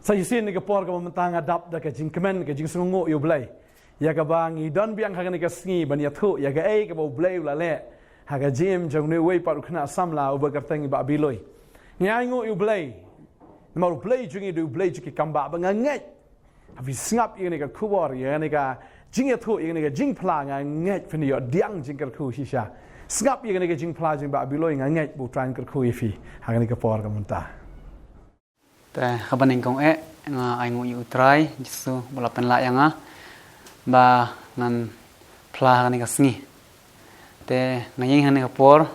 sa isin ni kapor ka mamantang adap da ka jingkemen ka jingsungo yu blai ya ka bang i don biang ka ni ka sngi ban ya thu ya ka ei ka bo blai la le ha ka jim jong ne wei paru khna samla uba ka tangi ba biloi ngai ngo yu blai ma blai jingi du blai jiki kamba ba ngai havi snap yu ni ka kubor ya ni ka jing ya thu yu ni ka jing phla ngai phni yo diang jing ka khu shisha snap yu ni ka jing phla jing ba biloi ngai bu tran ka khu ifi ha ni ka por ka mantaแต่ขบันเองของงาไองูอยู่ไตรจิสุบลาเป็นละยังบางันพลากันนี่ก็สงีแต่งายิงหันนี่ก็ปอร์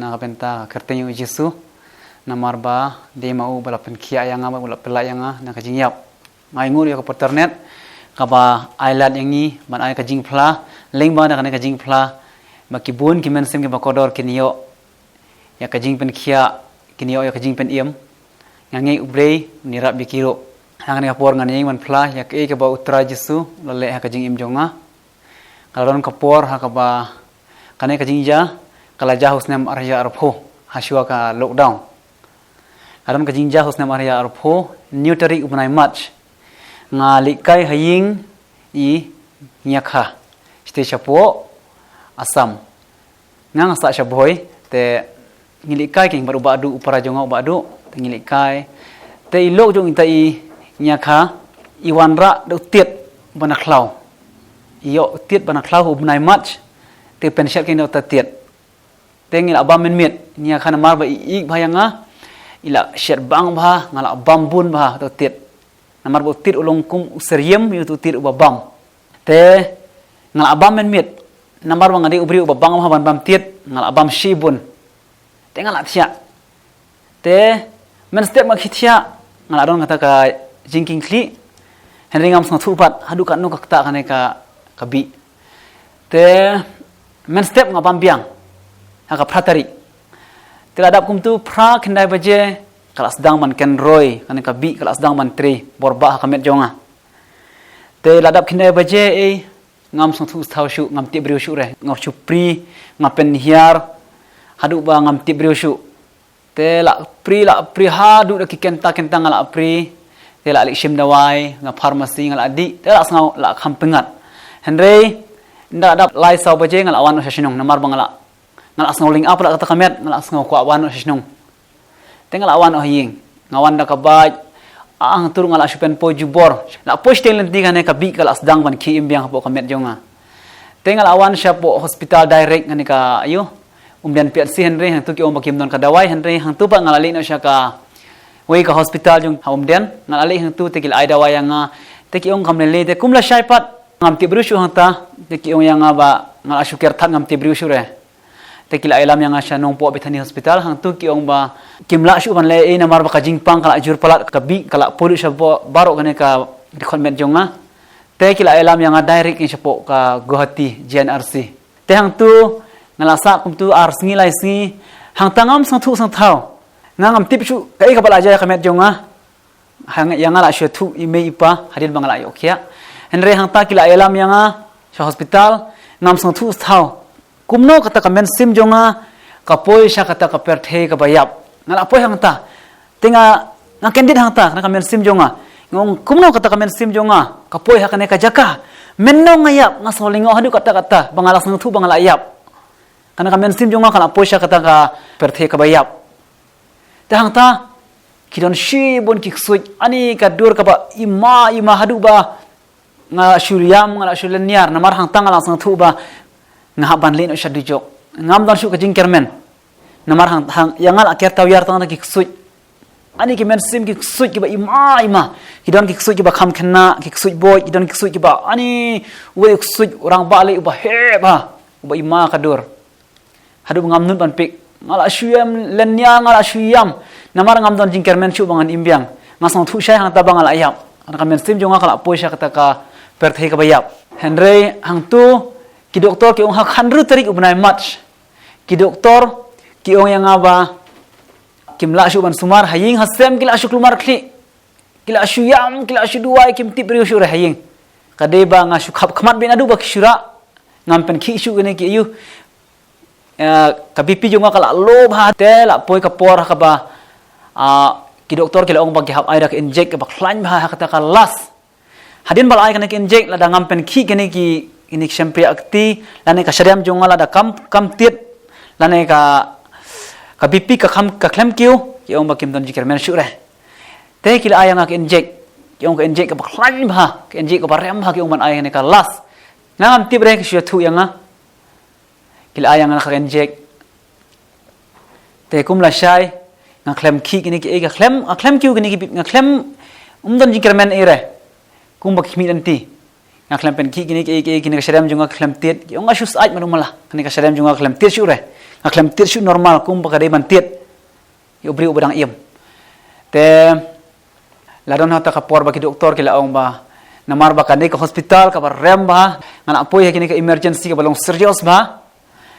น่าก็เป็นตาเคร์เตนอยู่จิสุนามาร์บาเดมาอูบลาเป็นขี้ยังบลาเป็นละยังน่าก็จิงยับไองูอยู่กับปอร์เตอร์เน็ตกับบาไอลัดยังงี้บันไอก็จิงพลาเล็งบ้านกันนี่ก็จิงพลาบากิบุนกิมันเซมกิบากอดอร์กินโยอยากก็จิงเป็นขี้กินโยอยากก็จิงเป็นเอี่ยมngangai ubrei nirap bikiro hang kapor nganai man phla yak e ka ba utra jisu lale ha ka jing im jonga kalon kapor ha ka ba kanai ka jingja kala ja husnam arya arpho hasua ka lockdown kalon ka jingja husnam arya arpho newtari upnai match ngali kai haying i nyakha ste chapo asam ngang sa chaboy te ngili kai king baru badu upara jonga badu ngili kai te ilok jong intai nyakha iwanra do tiet bana khlau iyo tiet bana khlau ubnai match te pensat king do ta tiet te ngila abam men mit nyakha na mar ba ik bhayanga ila sher bang bha ngala bambun bha do tiet namar bo tiet ulong kum seriem yu tu tiet ubabam te ngala abam men mit namar bang adi ubri ubabang bha ban bam tiet ngala abam shibun te ngala thia te men step mak hitia ngala ron kata ka jingking kli henry ngam sang thupat hadu kan no kakta kane ka kabi te men step ngapam biang ha ka pratari te adap kum tu pra kendai baje kelas dang man ken roy kane ka bi kelas dang man tri borba ha kamet jonga te ladap kendai baje e ngam sang thu thau shu ngam ti briu shu re ngam chu pri ngapen hiar hadu ba ngam ti briu shu te la pri hadu da kenta ngala pri te la lik shim dawai nga pharmacy ngala di te la sngau la khampengat henry nda dap lai saw baje ngala awan sesnong namar bangala ngala sngau ling up la kata kamet ngala sngau ko awan sesnong te ngala awan ohing ngawan da kabaj ang tur ngala shupen po jubor la post talent di gane ka bi kala asdang ban ki imbiang po kamet jonga te ngala awan sha po hospital direct ngani ka ayo umbian piat si henry hang tu ki om bakim don ka dawai henry hang tu pa ngalali no sya ka wei ka hospital jung ha umdian ngalali hang tu te kil ai dawai nga te ki ong kamle le te kumla shai pat ngam ti brushu hang ta te ki ong yang ba ngal ashuker that ngam ti brushu re te kil ai lam yang sya nong po bethani hospital hang tu ki ong ba kimla shu ban le e namar ba ka jingpang kala jur palat ka bi kala polu sya baro gane ka rekomend jonga te kil ai lam yang direct in sya po ka Guwahati GNRC te hang tu ngalasa kum tu ars ngilai si hang tangam sang thu sang thau ngam tip chu kai ka bala ja kamet jonga hang yang ala shu thu ime ipa hadil bangala yo khia henre hang ta kila elam yanga sha hospital ngam sang thu thau kumno kata kamen sim jonga ka poi sha kata ka perthe ka bayap ngala poi hang ta tinga nga kendit hang ta na kamen sim jonga ngong kumno kata kamen sim jonga ka poi ha kane ka jaka menno ngayap ngasolingo hadu kata bangala sang thu bangala yap karena kami sim jonga kala poisha kata ka perthe ka bayap tahang ta kidon shibon kiksuj ani ka dur ka ba ima hadu ba nga syuriam nga syuleniar namar hang tang langsung thu ba nga ban lin usha dijok ngam dan shu ka jingkermen namar hang yangal akhir tawyar tang kiksuj ani ki men sim kiksuj ki ba ima kidon kiksuj ki ba kham khenna kiksuj boy kidon kiksuj ki ba ani we kiksuj orang balik ba he ba ima ka dur hadu ngam nun ban pik ngala syuyam lenya ngala syuyam namar ngam don jingkermen shu bangan imbiang ngasang thu syai hang tabang ala ayap ana kamen sim jonga kala poisha kata ka perthei ka bayap henry hang tu ki doktor ki ong hak handru tarik ubnai match ki doktor ki ong yang aba kimla shu ban sumar haying hasem kila shu klumar kli kila syuyam kila shu duai kim tip riu shu re haying kadeba nga shu khamat bin adu bak syura ngam pen ki shu ne ki yu kabipi jonga kala lob ha te la poi ka por ka ba ki doktor ki ong bagi hap ai dak inject ba khlain ba kata ka las hadin bal ai kan ki inject la da ngam pen ki gini ki ini syempre akti la ne ka syariam jonga la da kam tiet la ne ka BP ka klem kiu ki ong ba kim don jikir men syure te ki la ai ngak inject ki ong ka inject ba khlain ba ki inject ba rem ba ki ong ban ai ne ka las ngam tibre ki syatu yang ki la ai ngak ka inject te kum la syai ngaklem ki gini ki ngaklem kiu gini ki ngaklem don jikir men ere kum bak mi nanti ngaklem pen ki gini ki gini ka syariam junga klem tiet ki onga syus aj manumala kini ka syariam junga klem tiet syure ngaklem tiet syu normal kum bak ban tiet yo bri ubadang iem te ladon hata ka por baki doktor ki laong ba namar ba kani ka hospital ka rem ba ngana apoi kini ka emergency ka balong serius ba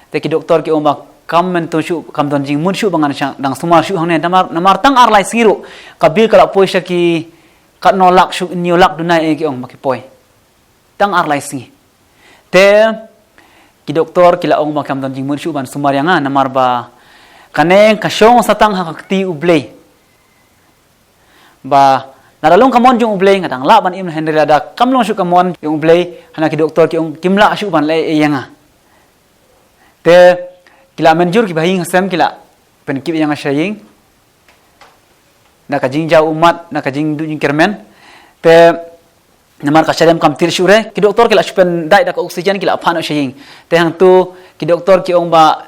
te ki doktor ki omba kam men to shu kam don jing mun shu bangan syang dang sumar shu hang ne namar tang ar lai siru kabil kala poi sha ki kat nolak shu niolak dunai e ki ong maki poi tang ar lai si te ki doktor ki la ong ba kam don jing mun shu ban sumar yang namar ba kaneng ka syong satang hakti ublei ba naralong kamon jung ublei ngadang la ban im henry ada kamlong shu kamon jung ublei hana ki doktor ki ong kimla shu ban le e yang te kila menjur ki bahing hasem kila penkip yang asyaying nak jing jau umat nak jing du jing kermen te namar ka syadam kam tir syure ki doktor kila supen dai dak oksigen kila aphan asyaying te hang tu ki doktor ki ong ba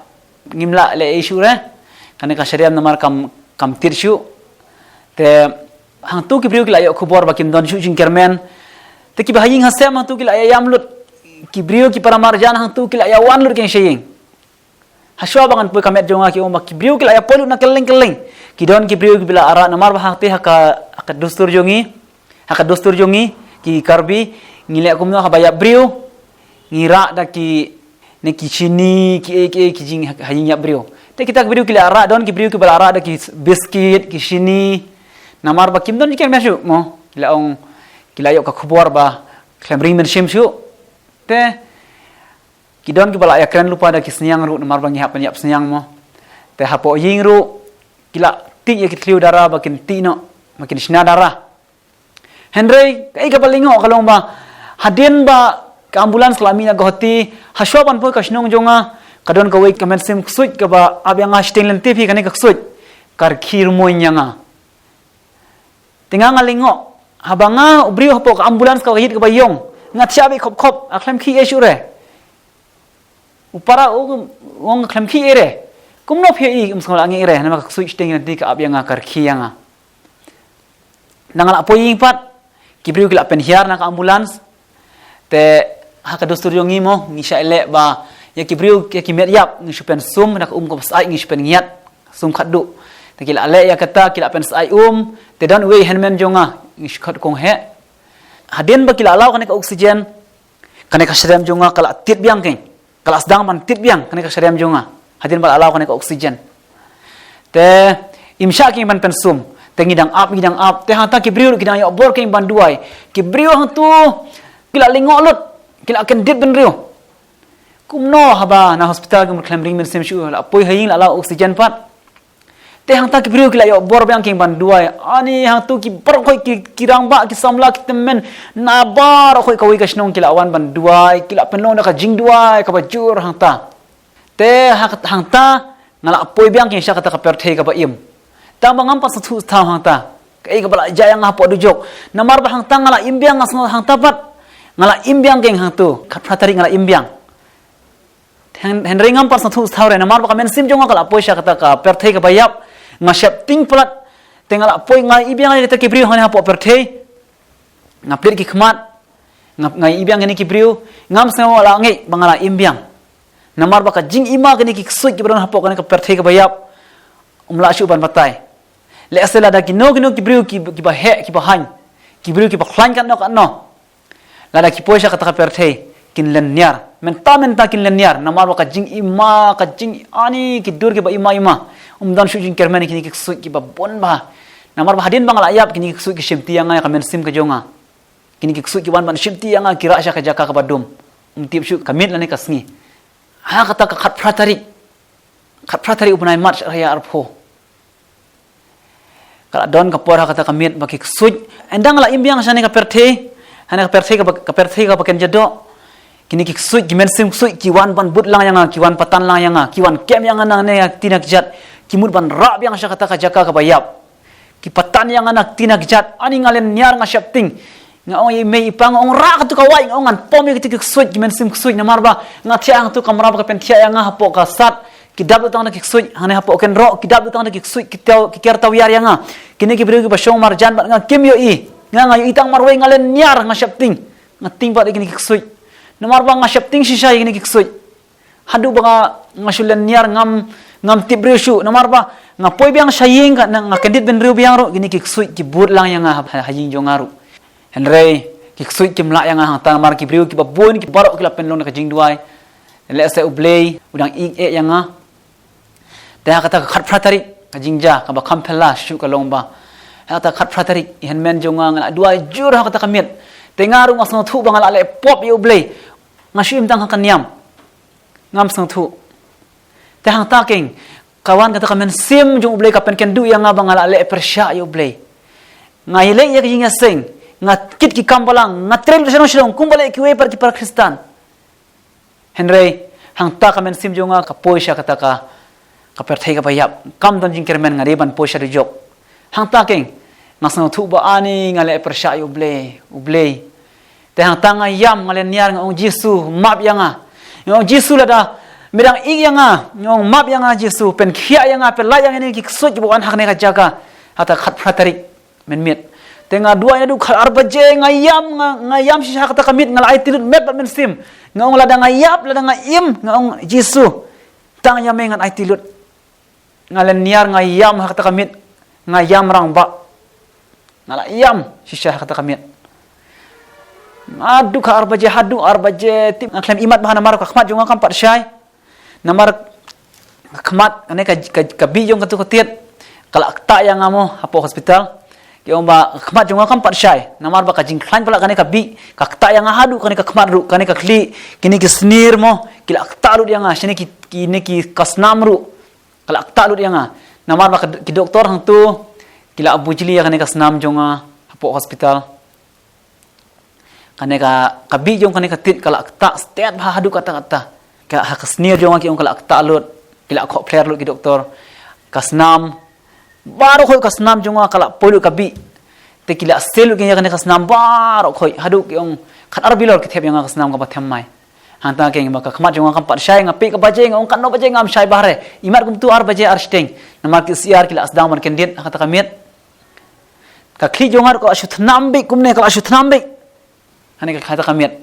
ngimla le syure kan ka syadam namar kam tir syu te hang tu ki briu kila yo khubor ba kim don syu jing kermen te ki bahing hasem hang tu kila ayam lut ki briu ki para marjan hang tu kila ya wan lut ken syaying haswa bangan pui kamet jonga ki umba kibriu kila ya polu na keleng ki don kibriu ki bila ara namar ba hakti haka dustur jongi ki karbi ngile akumno ha baya briu ngira da ki ne ki chini ki jing hayinya briu te kita kibriu kila ara don kibriu ki bila ara da ki biscuit ki chini namar ba kim don ki meshu mo kila yo ka khubor ba klemring men shim shu te kidon ki bala ya kren lupa da kisniang ru namar bangi hapan yap sniang mo te hapo ying ru kila ti ye kitliu dara bakin tino makin sina dara henry kai ka balingo kalong ba hadin ba ka ambulans lamina gohti haswaban po kasnong jonga kadon ka wei kamen sim ksuit ka ba abyang hasting len tv kani ka ksuit kar khir moy nyanga tinga ngalingo habanga ubri hapo ka ambulans ka hit ka bayong ngat siabi khop aklem khi esure upara ong klem ki ere kumno phi umsol angi ere nama switch ting nanti ka abyanga kar khiyanga nangal apoying pat kibriu kila pen hiar na ka ambulans te haka dostur yongi mo ngisha ele ba ya kibriu ya kimet yap ngi supen sum nak ko sai ngi supen ngiat sum khaddu te kila ale ya kata kila pen sai te dan we henmen jonga ngi khat kong he hadin ba kila law kana ka oksigen kana ka syadam jonga kala tit biang keng kalau sedang man tit biang kena ka syariam jonga hadin bal alaw kena ka oksigen te imsya ki ban pensum te ngidang up te hanta ki briu ki dang yo bor ki ban duai ki briu hang tu kila lingo lut kila ken dit ben riu kumno haba na hospital gum klem ring men sem shu la poi haing la oksigen pat te hanta ki briu kila yo bor biang ki ban duai ani hang tu ki bor khoi ki kirang ba ki samla ki temen na bar khoi ka wi ka snong kila awan ban duai kila penlo na ka jing duai ka bajur hanta te hanta ngala poi biang ki sha kata ka perthei ka ba im ta bangam pas thu tha hanta kai ka bala jayang ha po du jok namar ba hanta ngala imbiang ngasno hanta pat ngala imbiang keng hang tu khat phatari ngala imbiang henringam pas thu thaure namar ba ka men sim jonga kala poi sha kata ka perthei ka ba yap ngasiap ting pelat tengala poi ngai ibiang ni ta kibriu hanya po perthei ngaplir ki khmat ngai ibiang ni kibriu ngam sewa la ngai bangala imbiang namar ba ka jing ima ni ki ksui ki bran hapo ka perthei ka bayap umla shu ban batai le asela da ki no kibriu ki ba he ki ba han kibriu ki ba khlan kan no la da ki poisha ka ta perthei kin len nyar menta kin len nyar namar ba ka jing ima ka jing ani ki dur ki ba ima dan shu jing kermen kini ki ksui ki ba bon ba namar ba hadin bangala ayap kini ki ksui ki shimti yang ka men sim ka jonga kini ki ksui ki ban shimti yang kira sha ka jaka ka badum tip shu kamit lani ka sngi ha kata ka khat pratari ubnai march raya arpho kala don ka por kata kamit baki suj endang la imbiang sane ka perthe hana ka perthe ka paken jado kini ki suj gimen sim suj kiwan ban but lang yang kiwan patan lang yang kiwan kem yang nang ne tinak jat kimut ban rab yang sya kata ka jaka ka bayap ki patan yang anak tinak jat ani ngalen nyar nga syapting nga ong me ipang ong ra ka tu ka wai ong an pomi ki suj gimen sim suj namar ba nga thiang tu kamra ba ka pen thia yang hapo ka sat kidab tang na kiksuj hane hapo ken ro kidab tang na kiksuj kiker taw yar yang kini ki brio ki basong marjan bat nga kim yo i nga yo itang marwe ngalen nyar nga syapting nga ting bat kini kiksuj namar ba nga syapting sisay kini kiksuj hadu ba nga sulen nyar ngam tibrio shu namar ba nga poi biang saying nga kendit ben rio biang ro kini kiksuj ki bud lang yang hajing jong aru henry kiksuj ki mla yang tang mar ki brio ki babon ki barok ki lapen long na kajing duai le se ublei udang ing yang dah kata khat pratari kajingja ka ba kampela shu ka longba kata khat pratari hen men jonga ngala dua jur kata kamit tengaru ngasno thu bangala le pop yu blei ngashim tang kan yam ngam sang thu te hang taking kawan kata kamen sim jong blei ka pen ken du yang bangala le persya yu blei ngai le ya kajinga sing ngat kit ki kambalang ngatrel seno shilong kumbale ki we par ki par kristan henry hang ta kamen sim jonga ka poisha kata ka kaperthai ka bayap kam don jing kermen ngari ban poisha de jok hang taking ngasno thu ba ani ngale persya uble te hang tanga yam ngale niar ngong jisu map yanga ngong jisu lada mirang ig yanga ngong map yanga jisu pen khia yanga pen la yang ni ki suj bo an hakne ka jaga hata khat pratari men mit tenga dua nya du khar arbaje ngayam si hakata kamit ngal ai tilut met men sim ngong lada ngayap lada ngayim ngong jisu tang yamengan ai tilut ngalen niar ngayam hakata kamit ngayam rang ba ngala yam shisha hakata kamit adu ka arbaje tim ngklem imat bahana mar ka khmat jonga kam pat syai namar khmat ane ka bi jong katu ketiet kala ta yang amo hapo hospital ki omba khmat jonga kam pat syai namar ba ka jing klan pala kane ka bi ka ta yang hadu kane ka khmat ru kane ka khli kini ki snir mo kila ta ru yang shine ki kasnam ru kala ta lut yang namar ba ki doktor hang tu kila abu jili kane ka snam jonga hapo hospital kane ka kabi jong kane ka tit kala ta stet ba hadu kata ka hakasnir jonga ki ong kala ta lut kila ko player lut ki doktor kasnam baru khoi kasnam jonga kala polu kabi te kila selu ki kane kasnam baru khoi hadu ki ong khat arbilor ki thep yang kasnam ka bathem mai hanta ke ngba ka khmat jonga kam pat syai ngapi ka baje ngong kan no baje ngam syai bahre imat kum tu ar baje ar steng namar ki siar kila asdang mar kendit kata kamit ka khli jongar ko ashu thnambi kumne ka ashu thnambi hane ka kata kamit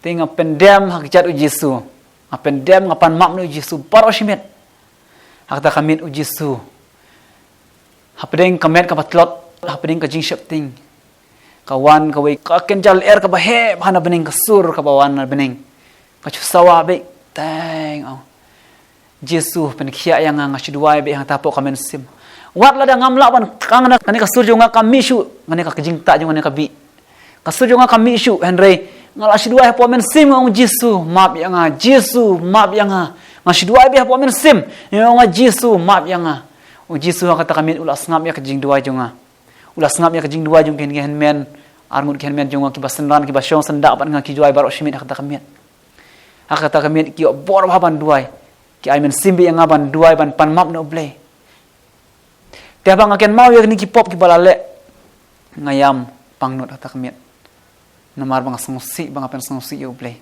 tinga pendem hak jat ujisu apendem ngapan mak nu ujisu baro shimet kata kamit ujisu hapdeng kamet ka patlot hapdeng ka jing shapting kawan ka we ka kenjal er ka bahe bhana bening ka sur ka bawan na bening kacu sawa be tang Jesu pen khia yang nga shidwai be hang tapo kamen sim wat la da ngamla ban kang na kane ka surjo nga kamishu ngane ka jing ta jong ngane ka bi ka surjo nga kamishu henry ngala shidwai po men sim ngong Jesu map yang nga Jesu map yang nga shidwai be po men sim ngong Jesu map yang nga Jesu kata kami ulas ngap ya ka jing dua jong nga ulas ngap ya ka jing dua jong ken men armut ken men jong ki basenran ki basyong senda ban nga ki juai baro shimit kata kami kata kami ki bor ban duai ki ai men simbi yang ban duai ban pan map no blay te bang aken mau ya ni ki pop ki balale ngayam pangnut kata kami namar bang sangsi bang apen sangsi yo blay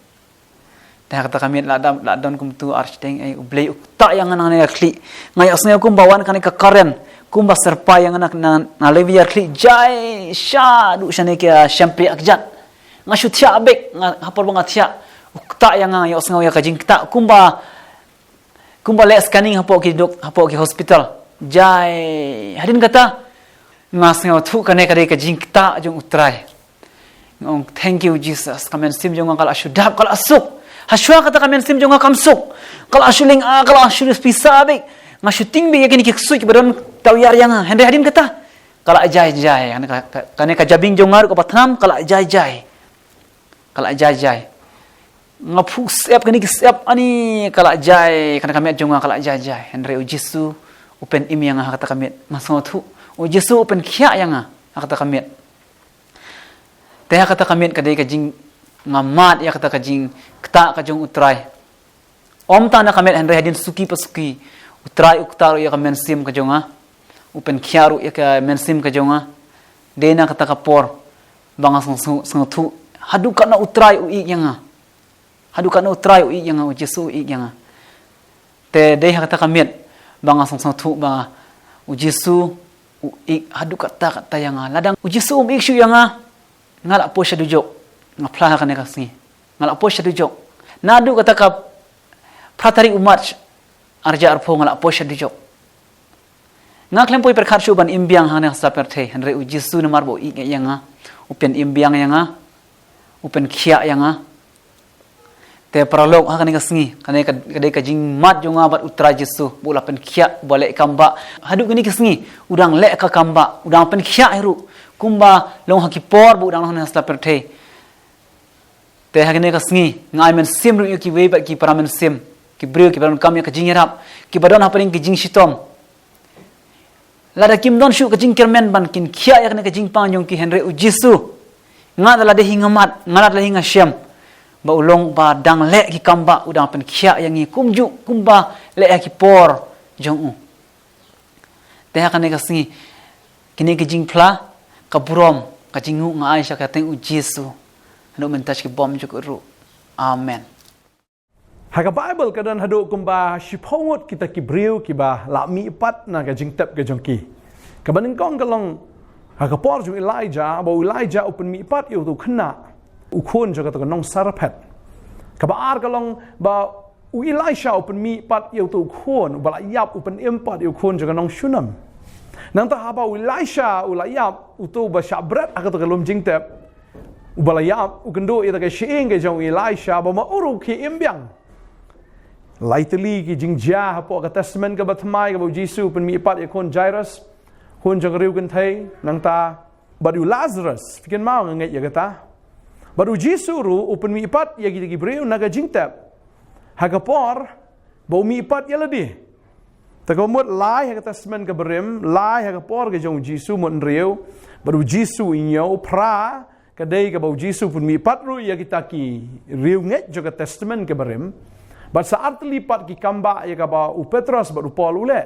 te kata kami la don kum tu architeng ai blay ta yang nang ne kli ngai asne kum bawan kan ka karen kum ba serpa yang anak na leviar kli jai sha du shane ki champi akjat ngashu thia bek hapor bang thia ukta yang yo sngau ya kajing ta kumba le scanning hapo ki hospital jai hadin kata ngasngau thu kane kare kajing ta jong utrai ngong thank you Jesus kamen sim jong kala syudap kala asuk haswa kata kamen sim jong kamsuk kala ashuling kala ashul pisa be ngashuting be yakini kiksu ki baron tawyar yang hende hadin kata kala jai kane ka jabing jongar ko patnam kala jai ngapu siap kini siap ani kala jai kana kami jonga kala jai henry ujisu upen imi yang kata kami masau tu Jesu open kia yang kata kamit. Teh kata kamit kadai kajing ngamat ya kata kajing kata kajung utrai. Om ta na kamit henry hadin suki pasuki utrai uktaru ya kamen sim kajonga. Open kiaru ya ka mensim kajonga. Dena kata kapor banga sung tu haduka na utrai ui yang haduka na utrai ui yang Jesu ui yang. Te dei kata kamit banga sung tu banga Jesu hadu kata yang ladang Jesu ikshu yang ngalak po siya dujok ngaplah ka nekasni ngalak po siya dujok nadu kata ka pratari umat arja arpo ngalak po siya dujok ngaklem po perkhat ban imbiang hang sa perte henre Jesu na marbo yang upen imbiang yang upen khia yang te pralog ha kanika sngi kadai ka jing mat jonga bat utra Jesu bola pen khia boleh kamba hadu gini kisngi udang le ka kamba udang pen khia heru kumba long hakipor bu udang hon hasla perte te ha kanika sngi ngai men sim ru ki we bat ki paramen sim ki brio ki param kam ya ka jing rap ki badon ha paring ki jing shitom lada kim don shu ka jing kermen ban kin khia ya kanika jing pang jong ki henre Jesu ngadala de hingamat ngadala hinga syam ba ulong ba dang le ki kamba udang pen khia yang ni kumju kumba le ki por jong u te ha kane ka singi kini ki jing phla ka burom ka jingu nga aisha ka teng Jesu anu mentas ki bom ju ru amen Haga Bible kadan hadu kumba shipongot kita ki briu ki ba la mi pat na ka jing tep ka jongki ka baning kong kalong haga por ju Elijah ba Elijah open mi pat yu tu khna ukun jaga to nong sarapet kabar kalong ba Elisha open mi pat yu tu ukun bala yap open empat yu ukun jaga nong shunam nang ta haba Elisha ulayap utu ba shabret akato kalom jingtep ubala yap ukendo ita ka sheing ke jong Elisha ba mauru ki imbyang laitli ki jingja hapo ka testament ka batmai ka ba Jesu open mi pat yakun Jairus kun jaga riu kan thai nang ta badu Lazarus fikin mau ngai ya kata baru Jesu ru open mi ipat ya gigi breu naga jingtap hagapor bau mi ipat ya ladi takomut lai haga testament ka berem lai hagapor ga jong Jesu mon riu baru Jesu inyo pra kadai ka bau Jesu pun mi ipat ru ya kita ki riu nget juga testament ka berem bat saat lipat ki kamba ya ka ba u Petrus baru Paul ule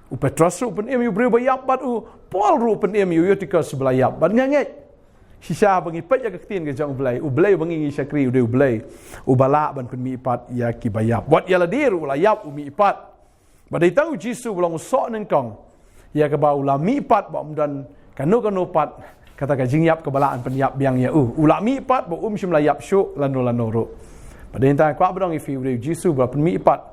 u Petrus ru pun em yu breu ba yap bat u Paul ru pun em yu yotikas belayap bat nget Sisa bangi pet ya ketin ke jang ublay bangi syakri ude ublay ubala ban pen mi ipat ya ki bayap wat ya ladir ulayap umi ipat badai tahu Jesu belong sok neng kong ya ke ba ula mi ipat ba dan kanu pat kata ka jingyap ke balaan pen yap biang ya ula mi ipat ba sim layap syuk lano ro badai ta kwa bedong ifi ude Jesu ba pen mi ipat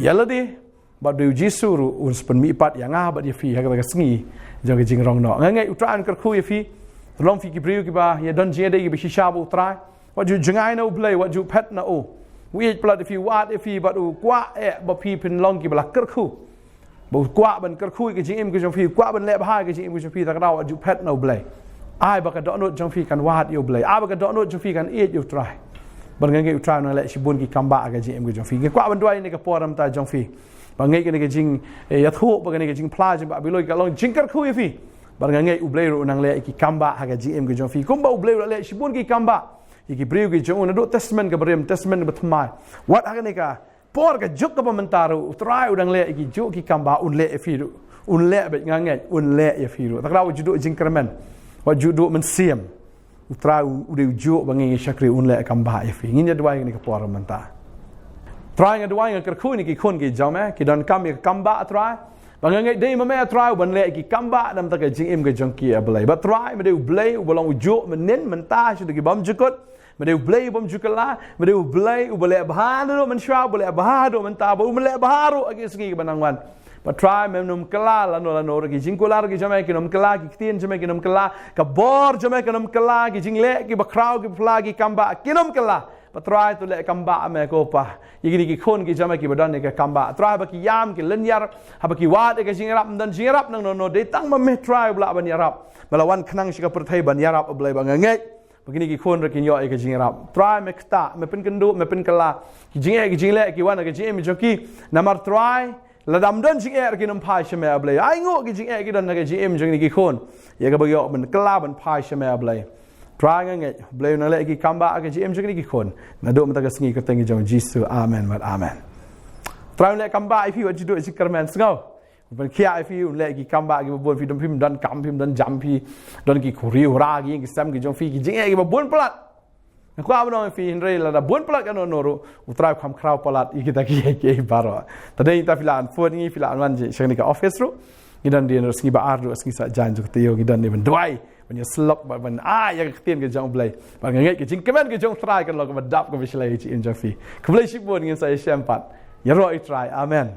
ya ladir ba de Jesu ru uns pen mi ipat ya ngah ba dia fi kata ka sengi jang ke jing rong no ngai utran kerku ya fi Long fi kibriu ki ba ya don jede ki bi shabu trai what you jangai no play what you pet na o we blood if you what if you but kwa ba pi pin long ki bla ker khu bo kwa ban ker khu ki jing im ki jong fi kwa ban le ba ki jing im ki jong fi ta what you pet no play ai ba ka do no jong fi kan wat you play ai ba ka do no jong fi kan eat you try ban ngai try no le shibun ki kamba ka jing im ki jong fi ki kwa ban dwai ni ka poram ta jong fi ba ngai ki jing ya thu ba ki jing pla jing ba bi loi ka long jing ker khu fi barangay ublay ro nang le ki kamba haga gm ge jofi kumba ublay ro le shibun ki kamba ki breu ge jo na do testament ga brem testament batmai wat haga ne ka por ga juk ka mentaro try udang le ki jo ki kamba un le firu un le bet ngangai un le ya firu takra wujudu jingkermen wujudu mensiam utra ude jo bangi shakri un le kamba ya fi ngin dua ni ka por menta try ga dua ga kerku ni ki khon ge jame ki don kam ki kamba try Bangangai dei mame try ban le ki kamba dam ta ka jing im ke jongki ablai ba try me de blai bolong ujo menen menta shu de ki bam jukot me de blai bam jukala me de blai u bole bahan do man shwa bole bahado menta ba u mele baharo agi sgi banangwan ba try me num kala lano ki jing kolar ki jame ki num kala ki tien jame ki num kala ka bor jame ki num kala ki jing le ki ba kraw ki fla ki kamba ki num kala ba try to le kamba me ko pa yigini ki khon ki jama ki badan ne ka kamba try ba ki yam ki len yar ha ba ki wat ke jingrap dan jingrap nang no de tang ma me try bla ban yarap malawan khnang shi ka perthai ban yarap ablai ba ngai begini ki khon ra ki yo ke jingrap try me kta me pen kendu me pen kala ki jinge ki jingle ki wan ke jim joki namar try la dam don jing ki nam pai shame ablay ai ngo ki jing ki don ka jim jing ni ki khon ya ka bagyo ben kla ben pai shame ablay try nge blay na le ki kamba ka jim jing ni ki khon na do mata ka sngi ka tengi jong jisu amen mat amen try le kamba if you what you do is kerman sngo ben kia if you le ki kamba ki bon fi dom phim don kam phim don jam phi don ki khuriu ra ki sam ki jong fi ki jing ki bon plat ko abno fi hinre la da bon plat kan no ro utrai kham khrau palat ikita ki baro tadai ta filan phone ngi filan wan je shani ka office ro gidan dia ro sngi ba ar ro sngi sa jan juk teo gidan ni ben doi ben ya slok ba ben ya tien ke jong blai ba ngai ke jing kemen ke jong try kan lo ka dap ko bislai chi in jong fi ko blai shi bon ngi sa shampat ya ro I try amen